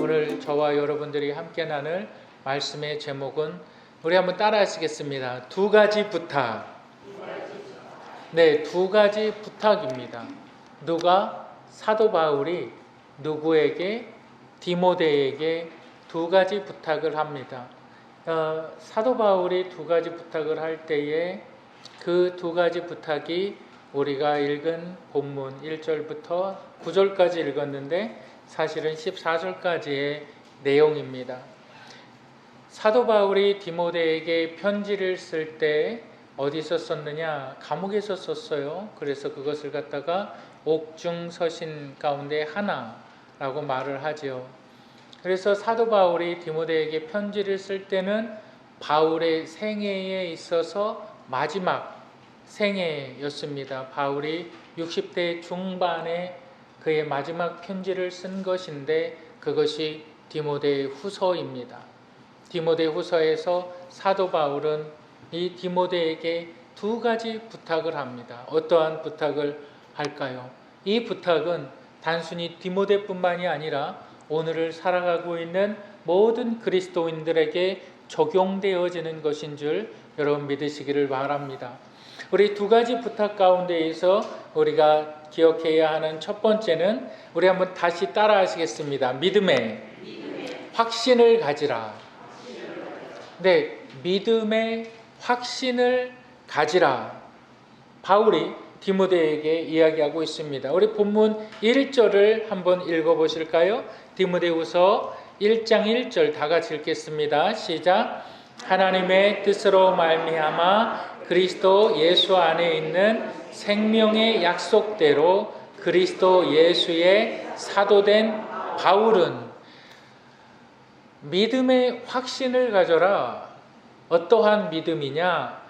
오늘 저와 여러분들이 함께 나눌 말씀의 제목은 우리 한번 따라 하시겠습니다. 두 가지 부탁. 네, 두 가지 부탁입니다. 누가? 사도 바울이 누구에게? 디모데에게 두 가지 부탁을 합니다. 사도 바울이 두 가지 부탁을 할 때에 그 두 가지 부탁이 우리가 읽은 본문 1절부터 9절까지 읽었는데 사실은 14절까지의 내용입니다. 사도 바울이 디모데에게 편지를 쓸 때 어디서 썼느냐? 감옥에서 썼어요. 그래서 그것을 갖다가 옥중서신 가운데 하나라고 말을 하죠. 그래서 사도 바울이 디모데에게 편지를 쓸 때는 바울의 생애에 있어서 마지막 생애였습니다. 바울이 60대 중반에 그의 마지막 편지를 쓴 것인데 그것이 디모데 후서입니다. 디모데 후서에서 사도 바울은 이 디모데에게 두 가지 부탁을 합니다. 어떠한 부탁을 할까요? 이 부탁은 단순히 디모데뿐만이 아니라 오늘을 살아가고 있는 모든 그리스도인들에게 적용되어지는 것인 줄 여러분 믿으시기를 바랍니다. 우리 두 가지 부탁 가운데에서 우리가 기억해야 하는 첫 번째는 우리 한번 다시 따라 하시겠습니다. 믿음의 확신을 가지라. 네, 믿음의 확신을 가지라. 바울이 디모데에게 이야기하고 있습니다. 우리 본문 1절을 한번 읽어보실까요? 디모데후서 1장 1절 다 같이 읽겠습니다. 시작. 하나님의 뜻으로 말미암아 그리스도 예수 안에 있는 생명의 약속대로 그리스도 예수의 사도된 바울은 믿음의 확신을 가져라. 어떠한 믿음이냐?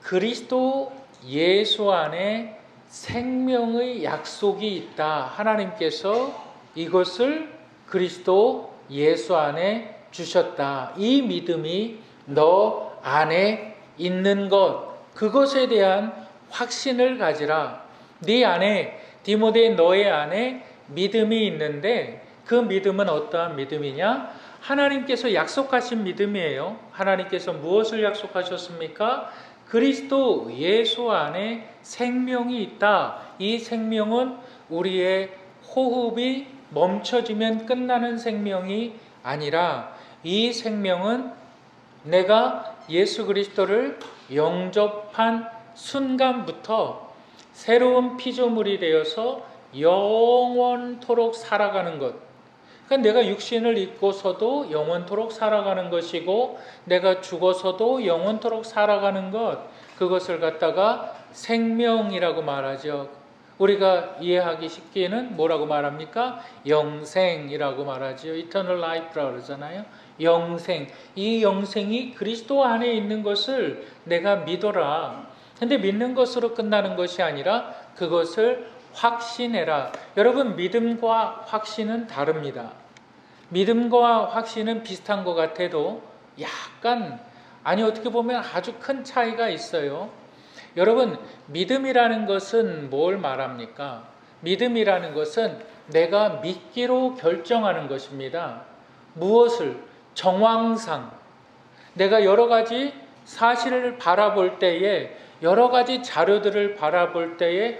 그리스도 예수 안에 생명의 약속이 있다. 하나님께서 이것을 그리스도 예수 안에 주셨다. 이 믿음이 너 안에 있는 것, 그것에 대한 확신을 가지라. 네 안에, 디모데 너의 안에 믿음이 있는데 그 믿음은 어떠한 믿음이냐? 하나님께서 약속하신 믿음이에요. 하나님께서 무엇을 약속하셨습니까? 그리스도 예수 안에 생명이 있다. 이 생명은 우리의 호흡이 멈춰지면 끝나는 생명이 아니라 이 생명은 내가 예수 그리스도를 영접한 순간부터 새로운 피조물이 되어서 영원토록 살아가는 것. 그러니까 내가 육신을 입고서도 영원토록 살아가는 것이고 내가 죽어서도 영원토록 살아가는 것, 그것을 갖다가 생명이라고 말하죠. 우리가 이해하기 쉽게는 뭐라고 말합니까? 영생이라고 말하죠. Eternal life라고 그러잖아요. 영생. 이 영생이 그리스도 안에 있는 것을 내가 믿어라. 근데 믿는 것으로 끝나는 것이 아니라 그것을 확신해라. 여러분, 믿음과 확신은 다릅니다. 믿음과 확신은 비슷한 것 같아도 약간, 아니 어떻게 보면 아주 큰 차이가 있어요. 여러분, 믿음이라는 것은 뭘 말합니까? 믿음이라는 것은 내가 믿기로 결정하는 것입니다. 무엇을? 정황상. 내가 여러 가지 사실을 바라볼 때에, 여러 가지 자료들을 바라볼 때에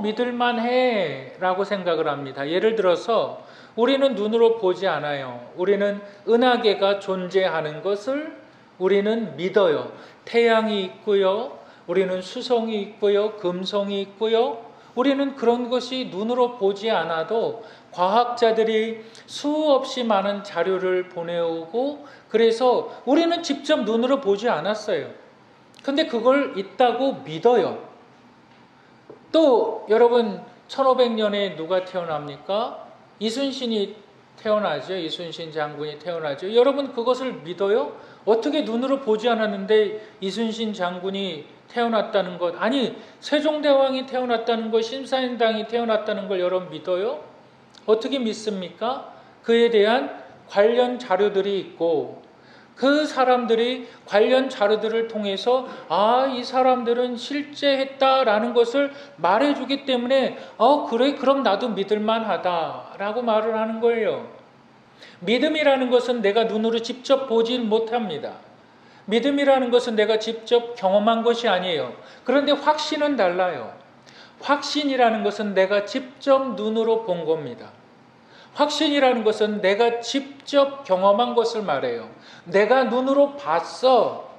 믿을만해 라고 생각을 합니다. 예를 들어서 우리는 눈으로 보지 않아요. 우리는 은하계가 존재하는 것을 우리는 믿어요. 태양이 있고요. 우리는 수성이 있고요. 금성이 있고요. 우리는 그런 것이 눈으로 보지 않아도 과학자들이 수없이 많은 자료를 보내오고 그래서 우리는 직접 눈으로 보지 않았어요. 근데 그걸 있다고 믿어요. 또 여러분 1500년에 누가 태어납니까? 이순신이 태어나죠. 이순신 장군이 태어나죠. 여러분 그것을 믿어요? 어떻게 눈으로 보지 않았는데 이순신 장군이 태어났다는 것, 아니 세종대왕이 태어났다는 것, 심사인당이 태어났다는 걸 여러분 믿어요? 어떻게 믿습니까? 그에 대한 관련 자료들이 있고 그 사람들이 관련 자료들을 통해서 이 사람들은 실제 했다라는 것을 말해주기 때문에 그래 그럼 나도 믿을만하다라고 말을 하는 거예요. 믿음이라는 것은 내가 눈으로 직접 보진 못합니다. 믿음이라는 것은 내가 직접 경험한 것이 아니에요. 그런데 확신은 달라요. 확신이라는 것은 내가 직접 눈으로 본 겁니다. 확신이라는 것은 내가 직접 경험한 것을 말해요. 내가 눈으로 봤어.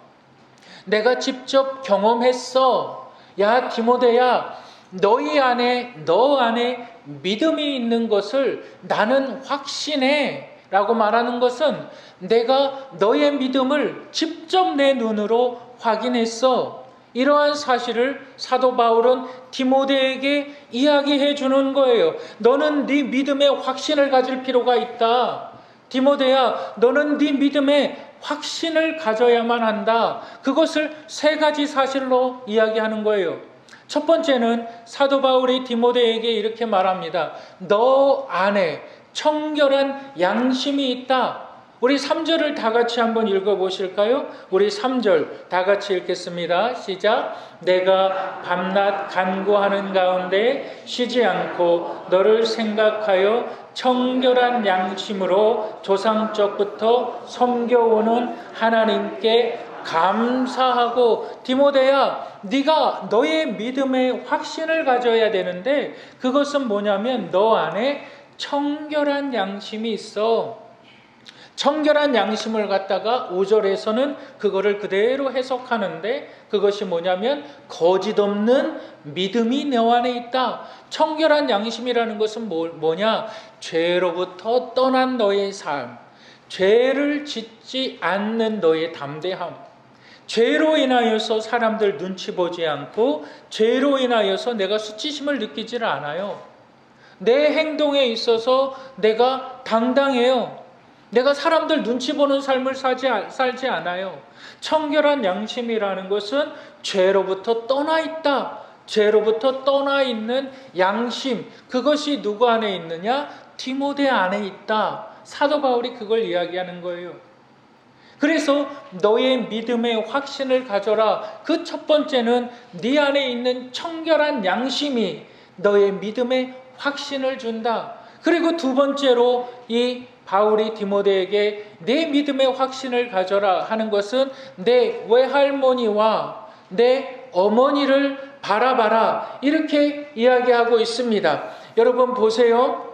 내가 직접 경험했어. 야, 디모데야, 너 안에 믿음이 있는 것을 나는 확신해. 라고 말하는 것은 내가 너의 믿음을 직접 내 눈으로 확인했어. 이러한 사실을 사도 바울은 디모데에게 이야기해 주는 거예요. 너는 네 믿음에 확신을 가질 필요가 있다. 디모데야, 너는 네 믿음에 확신을 가져야만 한다. 그것을 세 가지 사실로 이야기하는 거예요. 첫 번째는 사도 바울이 디모데에게 이렇게 말합니다. 너 안에 청결한 양심이 있다. 우리 3절을 다 같이 한번 읽어보실까요? 우리 3절 다 같이 읽겠습니다. 시작. 내가 밤낮 간구하는 가운데 쉬지 않고 너를 생각하여 청결한 양심으로 조상적부터 섬겨오는 하나님께 감사하고. 디모데야, 네가 너의 믿음에 확신을 가져야 되는데 그것은 뭐냐면 너 안에 청결한 양심이 있어. 청결한 양심을 갖다가 5절에서는 그거를 그대로 해석하는데 그것이 뭐냐면 거짓 없는 믿음이 너 안에 있다. 청결한 양심이라는 것은 뭐냐? 죄로부터 떠난 너의 삶, 죄를 짓지 않는 너의 담대함, 죄로 인하여서 사람들 눈치 보지 않고 죄로 인하여서 내가 수치심을 느끼지를 않아요. 내 행동에 있어서 내가 당당해요. 내가 사람들 눈치 보는 삶을 살지 않아요. 청결한 양심이라는 것은 죄로부터 떠나 있다. 죄로부터 떠나 있는 양심. 그것이 누구 안에 있느냐? 디모데 안에 있다. 사도 바울이 그걸 이야기하는 거예요. 그래서 너의 믿음의 확신을 가져라. 그 첫 번째는 네 안에 있는 청결한 양심이 너의 믿음의 확신을 준다. 그리고 두 번째로 이 바울이 디모데에게 내 믿음의 확신을 가져라 하는 것은 내 외할머니와 내 어머니를 바라봐라. 이렇게 이야기하고 있습니다. 여러분 보세요.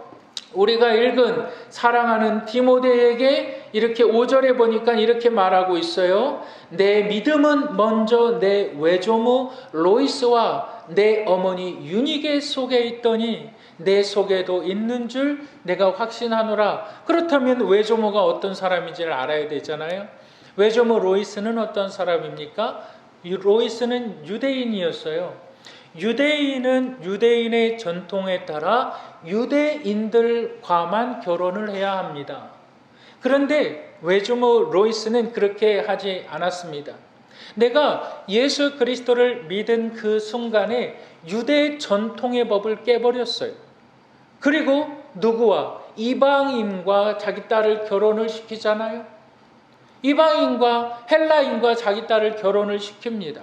우리가 읽은 사랑하는 디모데에게 이렇게 5절에 보니까 이렇게 말하고 있어요. 내 믿음은 먼저 내 외조모 로이스와 내 어머니 유니게 속에 있더니 내 속에도 있는 줄 내가 확신하노라. 그렇다면 외조모가 어떤 사람인지를 알아야 되잖아요. 외조모 로이스는 어떤 사람입니까? 로이스는 유대인이었어요. 유대인은 유대인의 전통에 따라 유대인들과만 결혼을 해야 합니다. 그런데 외조모 로이스는 그렇게 하지 않았습니다. 내가 예수 그리스도를 믿은 그 순간에 유대 전통의 법을 깨버렸어요. 그리고 누구와? 이방인과 자기 딸을 결혼을 시키잖아요. 이방인과 헬라인과 자기 딸을 결혼을 시킵니다.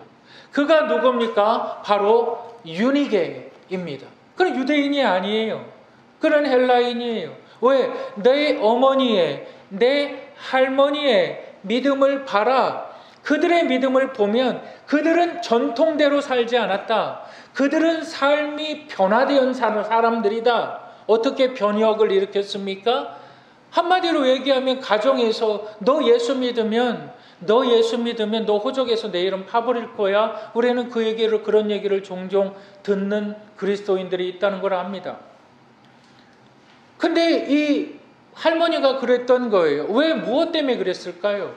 그가 누굽니까? 바로 유니게입니다. 그는 유대인이 아니에요. 그는 헬라인이에요. 왜? 내 어머니의, 내 할머니의 믿음을 봐라. 그들의 믿음을 보면 그들은 전통대로 살지 않았다. 그들은 삶이 변화된 사람들이다. 어떻게 변혁을 일으켰습니까? 한마디로 얘기하면 가정에서 너 예수 믿으면 너 호적에서 내 이름 파버릴 거야. 우리는 그런 얘기를 종종 듣는 그리스도인들이 있다는 걸 압니다. 근데 이 할머니가 그랬던 거예요. 왜? 무엇 때문에 그랬을까요?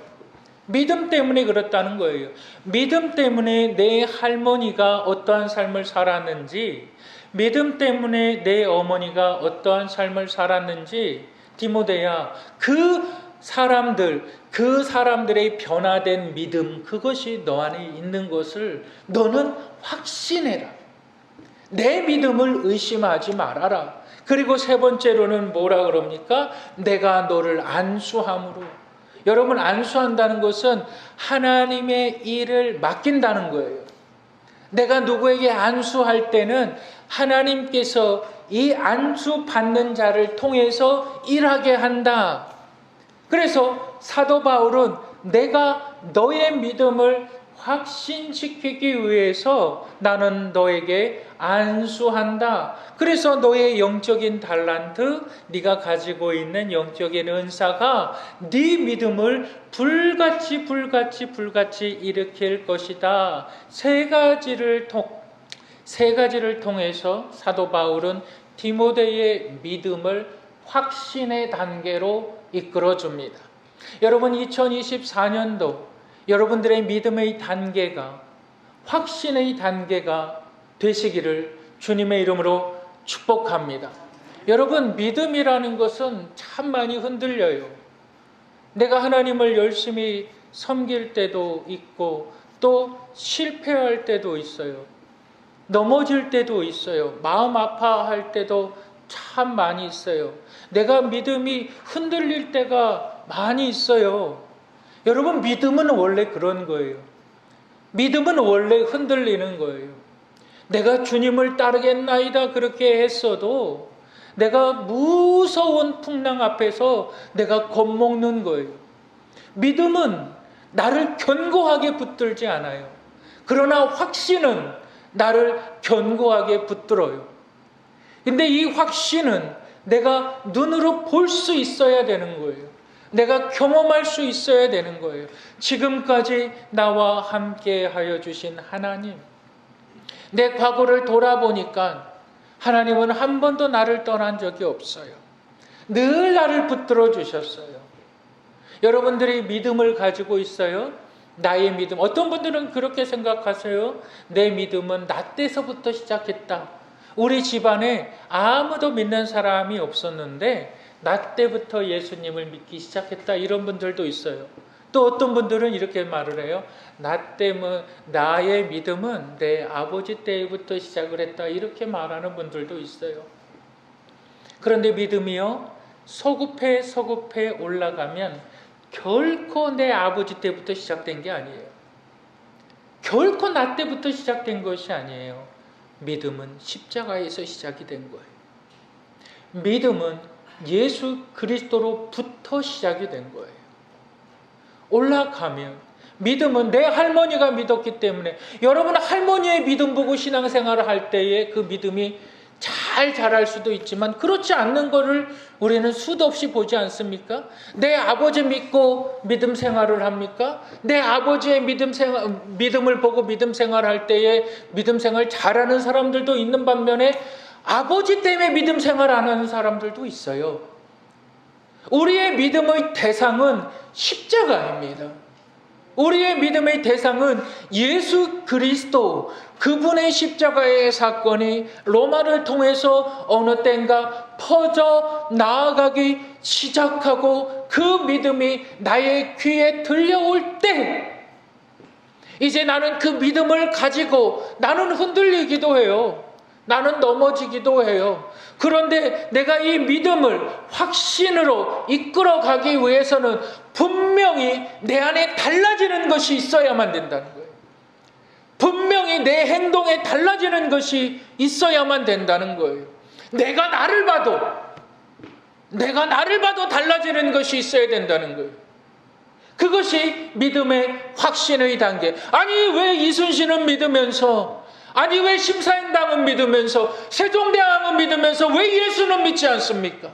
믿음 때문에 그렇다는 거예요. 믿음 때문에 내 할머니가 어떠한 삶을 살았는지, 믿음 때문에 내 어머니가 어떠한 삶을 살았는지, 디모데야, 그 사람들의 변화된 믿음, 그것이 너 안에 있는 것을 너는 확신해라. 내 믿음을 의심하지 말아라. 그리고 세 번째로는 뭐라 그럽니까? 내가 너를 안수함으로. 여러분, 안수한다는 것은 하나님의 일을 맡긴다는 거예요. 내가 누구에게 안수할 때는 하나님께서 이 안수 받는 자를 통해서 일하게 한다. 그래서 사도 바울은 내가 너의 믿음을 확신시키기 위해서 나는 너에게 안수한다. 그래서 너의 영적인 달란트, 네가 가지고 있는 영적인 은사가 네 믿음을 불같이 일으킬 것이다. 세 가지를 통해서 사도 바울은 디모데의 믿음을 확신의 단계로 이끌어줍니다. 여러분, 2024년도 여러분들의 믿음의 단계가 확신의 단계가 되시기를 주님의 이름으로 축복합니다. 여러분, 믿음이라는 것은 참 많이 흔들려요. 내가 하나님을 열심히 섬길 때도 있고 또 실패할 때도 있어요. 넘어질 때도 있어요. 마음 아파할 때도 참 많이 있어요. 내가 믿음이 흔들릴 때가 많이 있어요. 여러분, 믿음은 원래 그런 거예요. 믿음은 원래 흔들리는 거예요. 내가 주님을 따르겠나이다 그렇게 했어도 내가 무서운 풍랑 앞에서 내가 겁먹는 거예요. 믿음은 나를 견고하게 붙들지 않아요. 그러나 확신은 나를 견고하게 붙들어요. 근데 이 확신은 내가 눈으로 볼 수 있어야 되는 거예요. 내가 경험할 수 있어야 되는 거예요. 지금까지 나와 함께 하여 주신 하나님, 내 과거를 돌아보니까 하나님은 한 번도 나를 떠난 적이 없어요. 늘 나를 붙들어 주셨어요. 여러분들이 믿음을 가지고 있어요? 나의 믿음. 어떤 분들은 그렇게 생각하세요. 내 믿음은 나 때서부터 시작했다. 우리 집안에 아무도 믿는 사람이 없었는데 나 때부터 예수님을 믿기 시작했다. 이런 분들도 있어요. 또 어떤 분들은 이렇게 말을 해요. 나의 믿음은 내 아버지 때부터 시작을 했다. 이렇게 말하는 분들도 있어요. 그런데 믿음이요, 서급해 올라가면 결코 내 아버지 때부터 시작된 게 아니에요. 결코 나 때부터 시작된 것이 아니에요. 믿음은 십자가에서 시작이 된 거예요. 믿음은 예수 그리스도로부터 시작이 된 거예요. 올라가면 믿음은 내 할머니가 믿었기 때문에, 여러분 할머니의 믿음 보고 신앙생활을 할 때에 그 믿음이 잘 자랄 수도 있지만 그렇지 않는 거를 우리는 수도 없이 보지 않습니까? 내 아버지 믿고 믿음 생활을 합니까? 내 아버지의 믿음을 보고 믿음 생활할 때에 믿음 생활 잘하는 사람들도 있는 반면에 아버지 때문에 믿음 생활 안 하는 사람들도 있어요. 우리의 믿음의 대상은 십자가입니다. 우리의 믿음의 대상은 예수 그리스도, 그분의 십자가의 사건이 로마를 통해서 어느 때인가 퍼져 나아가기 시작하고 그 믿음이 나의 귀에 들려올 때, 이제 나는 그 믿음을 가지고 나는 흔들리기도 해요. 나는 넘어지기도 해요. 그런데 내가 이 믿음을 확신으로 이끌어가기 위해서는 분명히 내 안에 달라지는 것이 있어야만 된다는 거예요. 분명히 내 행동에 달라지는 것이 있어야만 된다는 거예요. 내가 나를 봐도 달라지는 것이 있어야 된다는 거예요. 그것이 믿음의 확신의 단계. 아니 왜 이순신은 믿으면서, 아니 왜 심사인당은 믿으면서, 세종대왕은 믿으면서 왜 예수는 믿지 않습니까?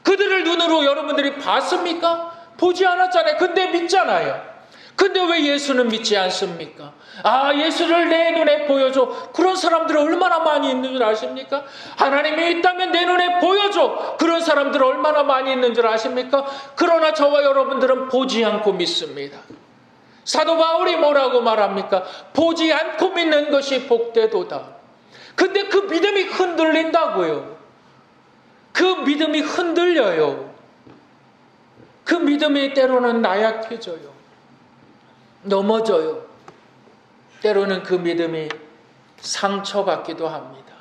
그들을 눈으로 여러분들이 봤습니까? 보지 않았잖아요. 근데 믿잖아요. 근데 왜 예수는 믿지 않습니까? 아, 예수를 내 눈에 보여줘. 그런 사람들 얼마나 많이 있는 줄 아십니까? 하나님이 있다면 내 눈에 보여줘. 그런 사람들 얼마나 많이 있는 줄 아십니까? 그러나 저와 여러분들은 보지 않고 믿습니다. 사도 바울이 뭐라고 말합니까? 보지 않고 믿는 것이 복되도다. 근데 그 믿음이 흔들린다고요. 그 믿음이 흔들려요. 그 믿음이 때로는 나약해져요. 넘어져요. 때로는 그 믿음이 상처받기도 합니다.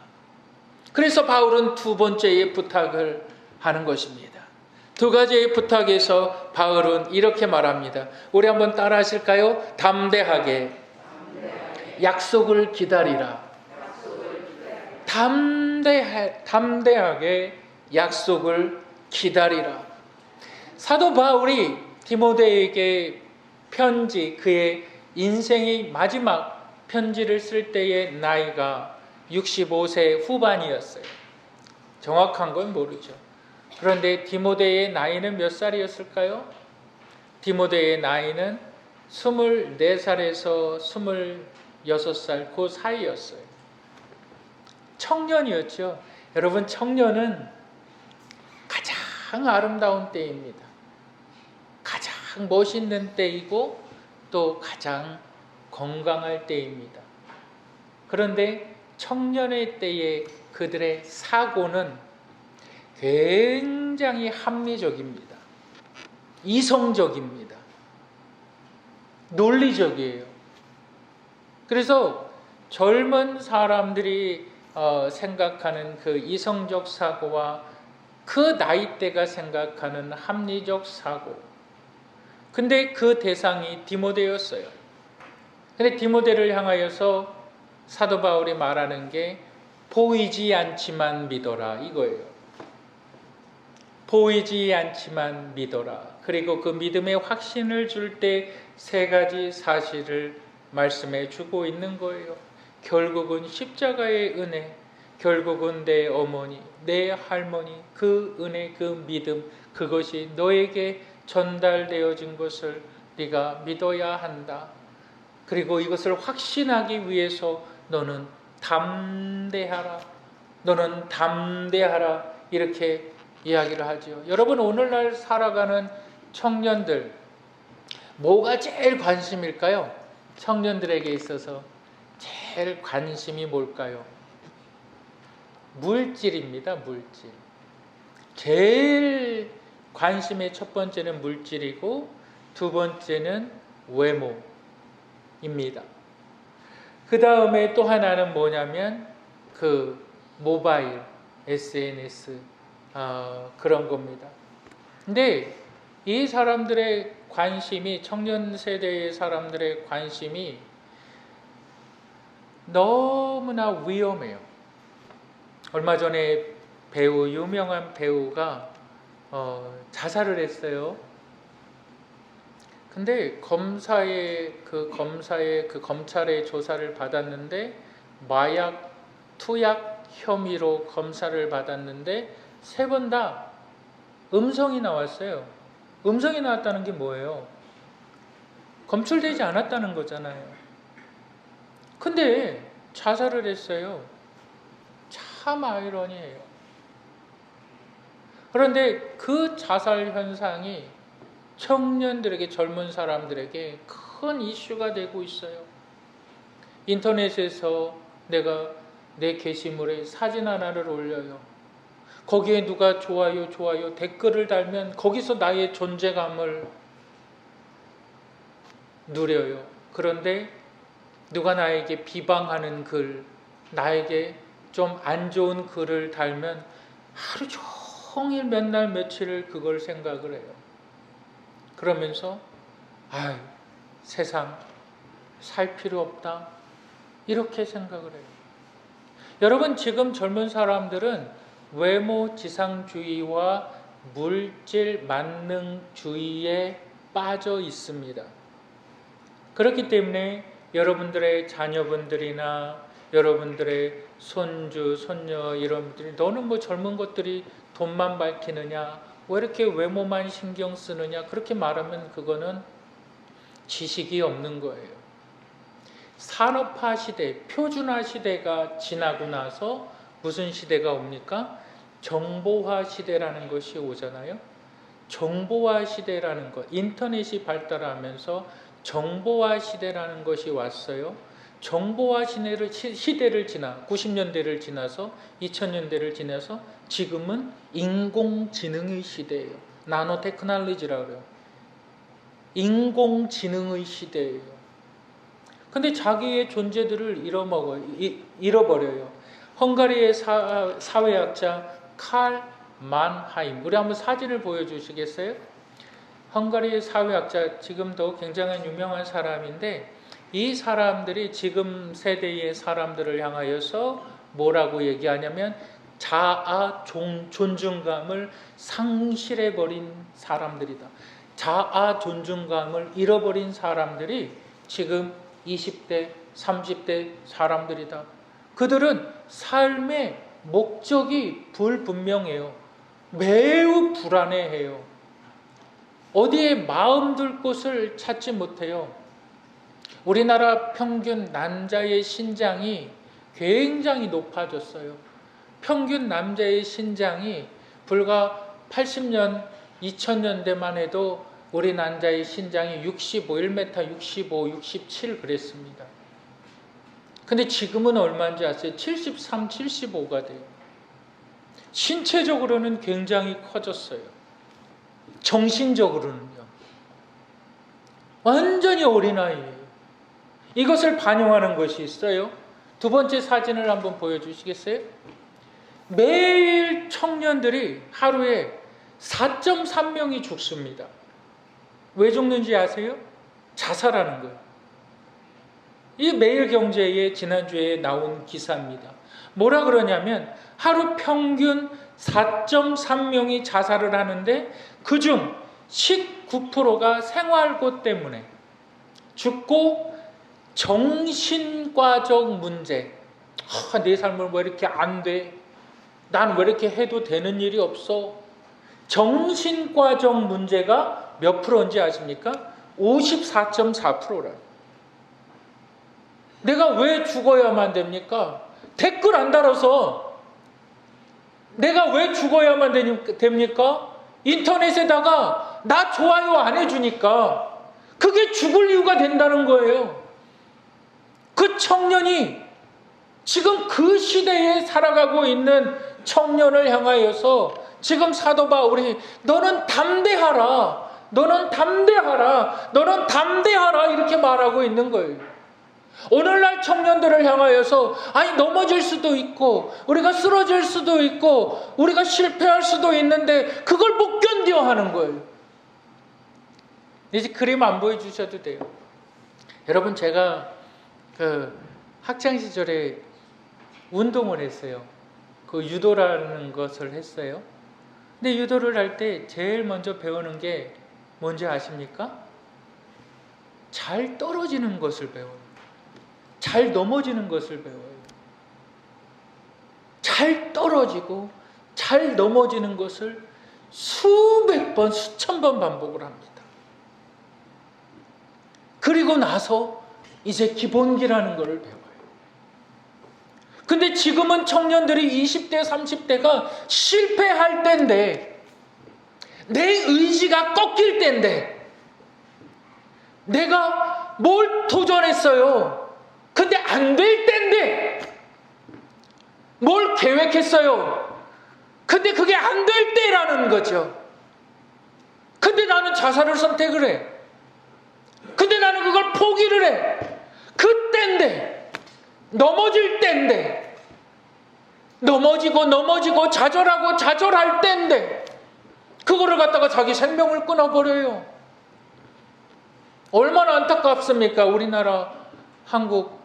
그래서 바울은 두 번째의 부탁을 하는 것입니다. 두 가지의 부탁에서 바울은 이렇게 말합니다. 우리 한번 따라 하실까요? 담대하게 약속을 기다리라. 담대하게 약속을 기다리라. 사도 바울이 디모데에게 편지, 그의 인생의 마지막 편지를 쓸 때의 나이가 65세 후반이었어요. 정확한 건 모르죠. 그런데 디모데의 나이는 몇 살이었을까요? 디모데의 나이는 24살에서 26살 그 사이였어요. 청년이었죠. 여러분, 청년은 가장 아름다운 때입니다. 가장 멋있는 때이고 또 가장 건강할 때입니다. 그런데 청년의 때에 그들의 사고는 굉장히 합리적입니다. 이성적입니다. 논리적이에요. 그래서 젊은 사람들이 생각하는 그 이성적 사고와 그 나이대가 생각하는 합리적 사고. 근데 그 대상이 디모데였어요. 근데 디모데를 향하여서 사도 바울이 말하는 게 보이지 않지만 믿어라 이거예요. 보이지 않지만 믿어라. 그리고 그 믿음의 확신을 줄 때 세 가지 사실을 말씀해 주고 있는 거예요. 결국은 십자가의 은혜, 결국은 내 어머니, 내 할머니, 그 은혜, 그 믿음, 그것이 너에게 전달되어진 것을 네가 믿어야 한다. 그리고 이것을 확신하기 위해서 너는 담대하라. 너는 담대하라. 이렇게 이야기를 하죠. 여러분, 오늘날 살아가는 청년들, 뭐가 제일 관심일까요? 청년들에게 있어서 제일 관심이 뭘까요? 물질입니다. 물질. 제일 관심의 첫 번째는 물질이고 두 번째는 외모입니다. 그 다음에 또 하나는 뭐냐면 그 모바일, SNS 그런 겁니다. 근데 이 사람들의 관심이, 청년 세대의 사람들의 관심이 너무나 위험해요. 얼마 전에 유명한 배우가 자살을 했어요. 근데 검찰의 조사를 받았는데 마약 투약 혐의로 검사를 받았는데 세 번 다 음성이 나왔어요. 음성이 나왔다는 게 뭐예요? 검출되지 않았다는 거잖아요. 근데 자살을 했어요. 참 아이러니해요. 그런데 그 자살 현상이 청년들에게, 젊은 사람들에게 큰 이슈가 되고 있어요. 인터넷에서 내가 내 게시물에 사진 하나를 올려요. 거기에 누가 좋아요 댓글을 달면 거기서 나의 존재감을 누려요. 그런데 누가 나에게 비방하는 글, 나에게 좀 안 좋은 글을 달면 하루 종일 몇 날 며칠을 그걸 생각을 해요. 그러면서 세상 살 필요 없다 이렇게 생각을 해요. 여러분, 지금 젊은 사람들은 외모 지상주의와 물질 만능주의에 빠져 있습니다. 그렇기 때문에 여러분들의 자녀분들이나 여러분들의 손주, 손녀 이런 분들이 너는 뭐 젊은 것들이 돈만 밝히느냐, 왜 이렇게 외모만 신경 쓰느냐, 그렇게 말하면 그거는 지식이 없는 거예요. 산업화 시대, 표준화 시대가 지나고 나서 무슨 시대가 옵니까? 정보화 시대라는 것이 오잖아요. 정보화 시대라는 것, 인터넷이 발달하면서 정보화 시대라는 것이 왔어요. 정보화 시대를 지나 90년대를 지나서 2000년대를 지나서 지금은 인공지능의 시대예요. 나노테크놀로지라고 그래요. 인공지능의 시대예요. 근데 자기의 존재들을 잃어버려요. 헝가리의 사회학자 칼 만하임, 우리 한번 사진을 보여주시겠어요? 헝가리의 사회학자, 지금도 굉장히 유명한 사람인데 이 사람들이 지금 세대의 사람들을 향하여서 뭐라고 얘기하냐면 자아 존중감을 상실해버린 사람들이다. 자아 존중감을 잃어버린 사람들이 지금 20대, 30대 사람들이다. 그들은 삶의 목적이 불분명해요. 매우 불안해해요. 어디에 마음 둘 곳을 찾지 못해요. 우리나라 평균 남자의 신장이 굉장히 높아졌어요. 평균 남자의 신장이 불과 80년, 2000년대만 해도 우리 남자의 신장이 65, 1m 65, 67 그랬습니다. 근데 지금은 얼마인지 아세요? 73, 75가 돼요. 신체적으로는 굉장히 커졌어요. 정신적으로는요. 완전히 어린아이예요. 이것을 반영하는 것이 있어요. 두 번째 사진을 한번 보여주시겠어요? 매일 청년들이 하루에 4.3명이 죽습니다. 왜 죽는지 아세요? 자살하는 거예요. 이 매일경제에 지난주에 나온 기사입니다. 뭐라 그러냐면 하루 평균 4.3명이 자살을 하는데 그중 19%가 생활고 때문에 죽고 정신과적 문제. 내 삶은 왜 이렇게 안 돼? 난 왜 이렇게 해도 되는 일이 없어? 정신과적 문제가 몇 프로인지 아십니까? 54.4%라. 내가 왜 죽어야만 됩니까? 댓글 안 달아서. 내가 왜 죽어야만 됩니까? 인터넷에다가 나 좋아요 안 해주니까. 그게 죽을 이유가 된다는 거예요. 그 청년이 지금 그 시대에 살아가고 있는 청년을 향하여서 지금 사도 바울이 너는 담대하라, 너는 담대하라, 너는 담대하라 이렇게 말하고 있는 거예요. 오늘날 청년들을 향하여서 아니 넘어질 수도 있고 우리가 쓰러질 수도 있고 우리가 실패할 수도 있는데 그걸 못 견뎌 하는 거예요. 이제 그림 안 보여주셔도 돼요. 여러분 제가 그 학창 시절에 운동을 했어요. 그 유도라는 것을 했어요. 근데 유도를 할 때 제일 먼저 배우는 게 뭔지 아십니까? 잘 떨어지는 것을 배워요. 잘 넘어지는 것을 배워요. 잘 떨어지고 잘 넘어지는 것을 수백 번, 수천 번 반복을 합니다. 그리고 나서 이제 기본기라는 것을 배워요. 근데 지금은 청년들이 20대, 30대가 실패할 때인데 내 의지가 꺾일 때인데 내가 뭘 도전했어요. 근데 안 될 때인데 뭘 계획했어요. 근데 그게 안 될 때라는 거죠. 근데 나는 자살을 선택을 해. 근데 나는 그걸 포기를 해. 그때인데 넘어질 때인데 넘어지고 좌절하고 좌절할 때인데 그거를 갖다가 자기 생명을 끊어버려요. 얼마나 안타깝습니까? 우리나라 한국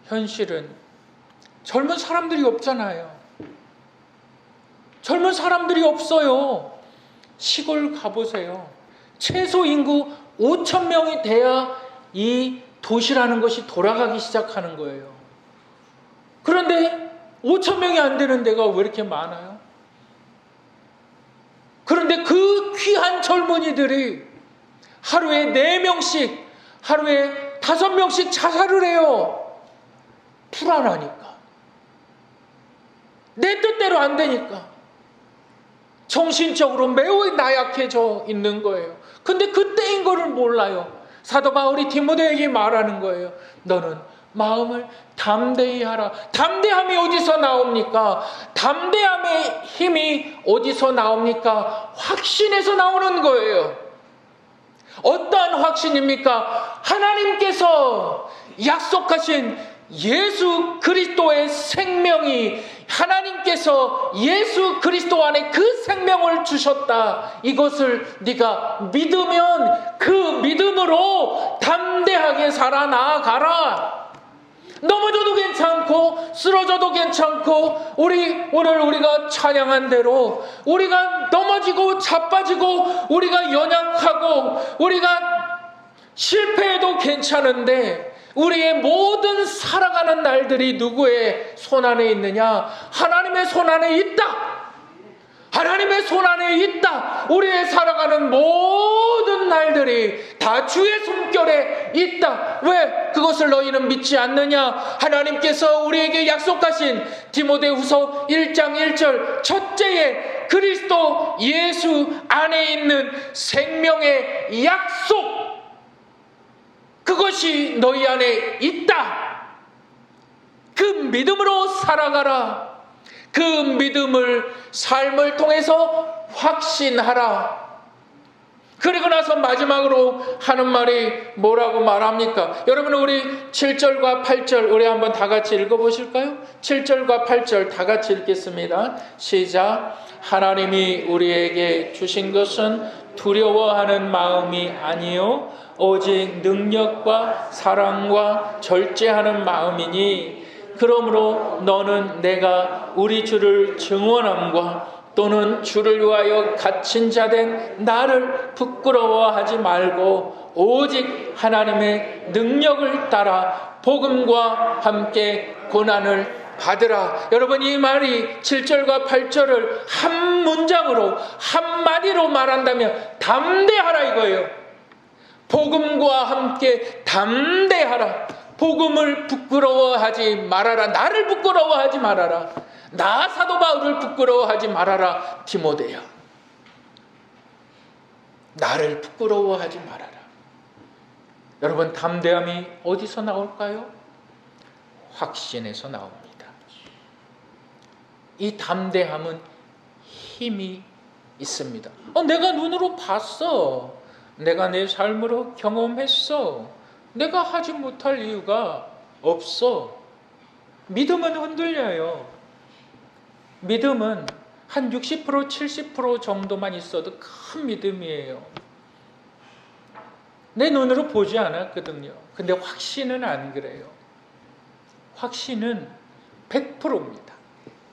현실은 젊은 사람들이 없잖아요. 젊은 사람들이 없어요. 시골 가보세요. 최소 인구 5천 명이 돼야 이 도시라는 것이 돌아가기 시작하는 거예요. 그런데 5천 명이 안 되는 데가 왜 이렇게 많아요? 그런데 그 귀한 젊은이들이 하루에 4명씩, 하루에 5명씩 자살을 해요. 불안하니까. 내 뜻대로 안 되니까. 정신적으로 매우 나약해져 있는 거예요. 근데 그때인 거를 몰라요. 사도 바울이 디모데에게 말하는 거예요. 너는 마음을 담대히 하라. 담대함이 어디서 나옵니까? 담대함의 힘이 어디서 나옵니까? 확신에서 나오는 거예요. 어떠한 확신입니까? 하나님께서 약속하신 예수 그리스도의 생명이 하나님께서 예수 그리스도 안에 그 생명을 주셨다. 이것을 네가 믿으면 그 믿음으로 담대하게 살아나가라. 넘어져도 괜찮고 쓰러져도 괜찮고 오늘 우리가 찬양한 대로 우리가 넘어지고 자빠지고 우리가 연약하고 우리가 실패해도 괜찮은데 우리의 모든 살아가는 날들이 누구의 손 안에 있느냐? 하나님의 손 안에 있다. 하나님의 손 안에 있다. 우리의 살아가는 모든 날들이 다 주의 숨결에 있다. 왜 그것을 너희는 믿지 않느냐? 하나님께서 우리에게 약속하신 디모데후서 1장 1절 첫째에 그리스도 예수 안에 있는 생명의 약속, 그것이 너희 안에 있다. 그 믿음으로 살아가라. 그 믿음을 삶을 통해서 확신하라. 그리고 나서 마지막으로 하는 말이 뭐라고 말합니까? 여러분, 우리 7절과 8절 우리 한번 다 같이 읽어보실까요? 7절과 8절 다 같이 읽겠습니다. 시작. 하나님이 우리에게 주신 것은 두려워하는 마음이 아니요 오직 능력과 사랑과 절제하는 마음이니 그러므로 너는 내가 우리 주를 증언함과 또는 주를 위하여 갇힌 자 된 나를 부끄러워하지 말고 오직 하나님의 능력을 따라 복음과 함께 고난을 받으라. 여러분, 이 말이 7절과 8절을 한 문장으로 한마디로 말한다면 담대하라 이거예요. 복음과 함께 담대하라. 복음을 부끄러워하지 말아라. 나를 부끄러워하지 말아라. 나 사도 바울을 부끄러워하지 말아라. 디모데야, 나를 부끄러워하지 말아라. 여러분, 담대함이 어디서 나올까요? 확신에서 나옵니다. 이 담대함은 힘이 있습니다. 내가 눈으로 봤어. 내가 내 삶으로 경험했어. 내가 하지 못할 이유가 없어. 믿음은 흔들려요. 믿음은 한 60%, 70% 정도만 있어도 큰 믿음이에요. 내 눈으로 보지 않았거든요. 근데 확신은 안 그래요. 확신은 100%입니다.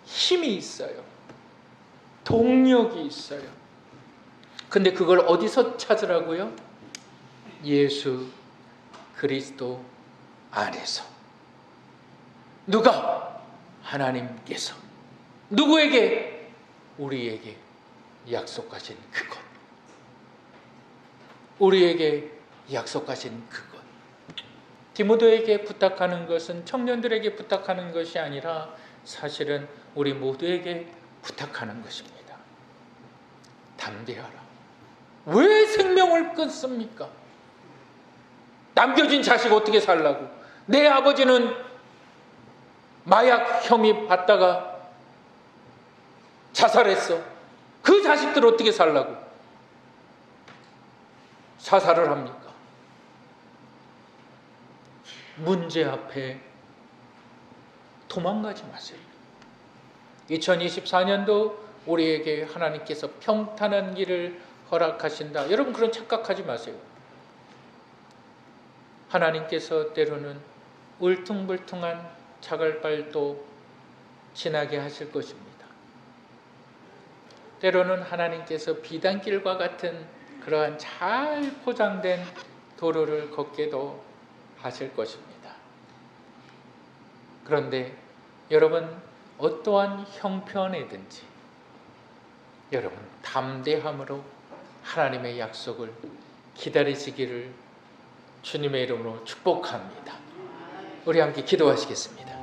힘이 있어요. 동력이 있어요. 근데 그걸 어디서 찾으라고요? 예수 그리스도 안에서. 누가? 하나님께서. 누구에게? 우리에게 약속하신 그것. 우리에게 약속하신 그것. 디모데에게 부탁하는 것은 청년들에게 부탁하는 것이 아니라 사실은 우리 모두에게 부탁하는 것입니다. 담대하라. 왜 생명을 끊습니까? 남겨진 자식 어떻게 살라고? 내 아버지는 마약 혐의 받다가 자살했어. 그 자식들 어떻게 살라고 자살을 합니까? 문제 앞에 도망가지 마세요. 2024년도 우리에게 하나님께서 평탄한 길을 허락하신다. 여러분, 그런 착각하지 마세요. 하나님께서 때로는 울퉁불퉁한 자갈발도 지나게 하실 것입니다. 때로는 하나님께서 비단길과 같은 그러한 잘 포장된 도로를 걷게도 하실 것입니다. 그런데 여러분, 어떠한 형편이든지 여러분 담대함으로 하나님의 약속을 기다리시기를 주님의 이름으로 축복합니다. 우리 함께 기도하시겠습니다.